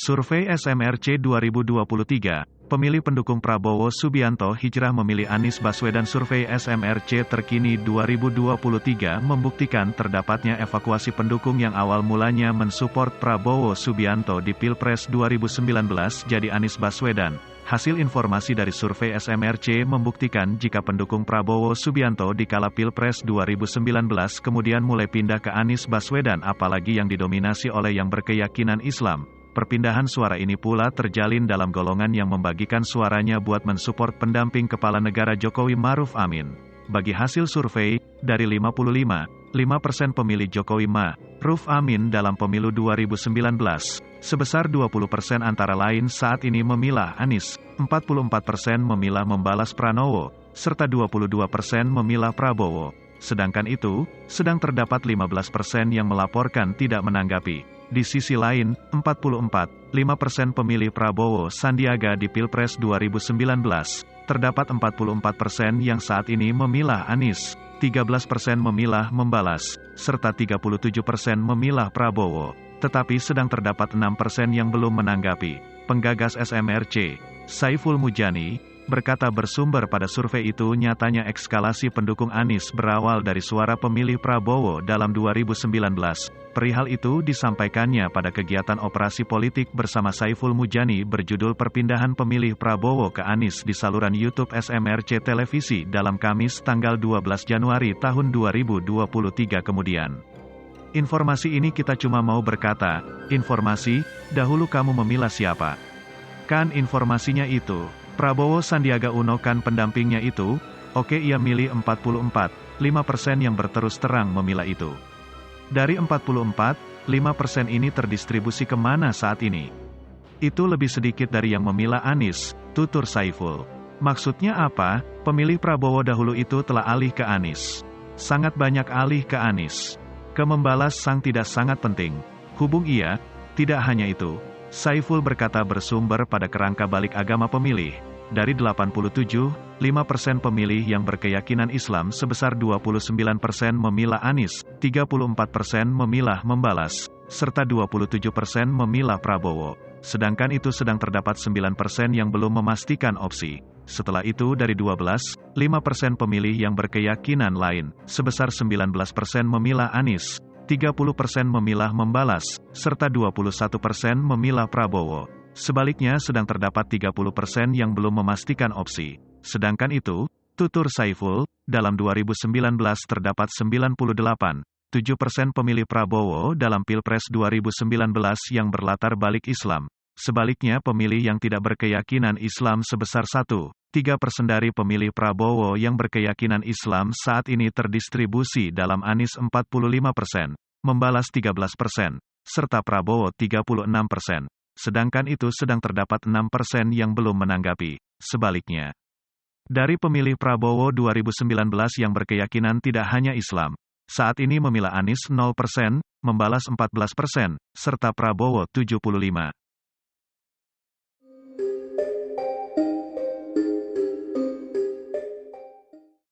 Survei SMRC 2023, pemilih pendukung Prabowo Subianto hijrah memilih Anies Baswedan. Survei SMRC terkini 2023 membuktikan terdapatnya evakuasi pendukung yang awal mulanya mensupport Prabowo Subianto di Pilpres 2019 jadi Anies Baswedan. Hasil informasi dari survei SMRC membuktikan jika pendukung Prabowo Subianto di kala Pilpres 2019 kemudian mulai pindah ke Anies Baswedan, apalagi yang didominasi oleh yang berkeyakinan Islam. Perpindahan suara ini pula terjalin dalam golongan yang membagikan suaranya buat mensupport pendamping Kepala Negara Jokowi Maruf Amin. Bagi hasil survei, dari 55,5% pemilih Jokowi Maruf Amin dalam pemilu 2019, sebesar 20% antara lain saat ini memilah Anies, 44% memilah membalas Pranowo, serta 22% memilah Prabowo. Sedangkan itu, sedang terdapat 15% yang melaporkan tidak menanggapi. Di sisi lain, 44,5% pemilih Prabowo Sandiaga di Pilpres 2019. Terdapat 44% yang saat ini memilah Anies, 13% memilah membalas, serta 37% memilah Prabowo. Tetapi sedang terdapat 6% yang belum menanggapi. Penggagas SMRC, Saiful Mujani, berkata bersumber pada survei itu nyatanya eskalasi pendukung Anies berawal dari suara pemilih Prabowo dalam 2019. Perihal itu disampaikannya pada kegiatan operasi politik bersama Saiful Mujani berjudul Perpindahan Pemilih Prabowo ke Anies di saluran YouTube SMRC Televisi dalam Kamis tanggal 12 Januari tahun 2023 kemudian. Informasi ini kita cuma mau berkata, informasi, dahulu kamu memilah siapa? Kan informasinya itu. Prabowo Sandiaga Uno kan pendampingnya itu, oke ia milih 44,5% yang berterus terang memilah itu. Dari 44,5% ini terdistribusi kemana saat ini? Itu lebih sedikit dari yang memilah Anies, tutur Saiful. Maksudnya apa? Pemilih Prabowo dahulu itu telah alih ke Anies. Sangat banyak alih ke Anies. Ke membalas sang tidak sangat penting. Hubung ia, tidak hanya itu. Saiful berkata bersumber pada kerangka balik agama pemilih. Dari 87,5% pemilih yang berkeyakinan Islam sebesar 29% memilah Anies, 34% memilah membalas, serta 27% memilah Prabowo. Sedangkan itu sedang terdapat 9% yang belum memastikan opsi. Setelah itu dari 12,5% pemilih yang berkeyakinan lain, sebesar 19% memilah Anies, 30% memilah membalas, serta 21% memilah Prabowo. Sebaliknya sedang terdapat 30% yang belum memastikan opsi. Sedangkan itu, tutur Saiful, dalam 2019 terdapat 98,7% pemilih Prabowo dalam Pilpres 2019 yang berlatar balik Islam. Sebaliknya pemilih yang tidak berkeyakinan Islam sebesar 1,3% dari pemilih Prabowo yang berkeyakinan Islam saat ini terdistribusi dalam Anies 45%, membalas 13%, serta Prabowo 36%. Sedangkan itu sedang terdapat 6% yang belum menanggapi. Sebaliknya, dari pemilih Prabowo 2019 yang berkeyakinan tidak hanya Islam, saat ini memilah Anies 0%, membalas 14%, serta Prabowo 75%.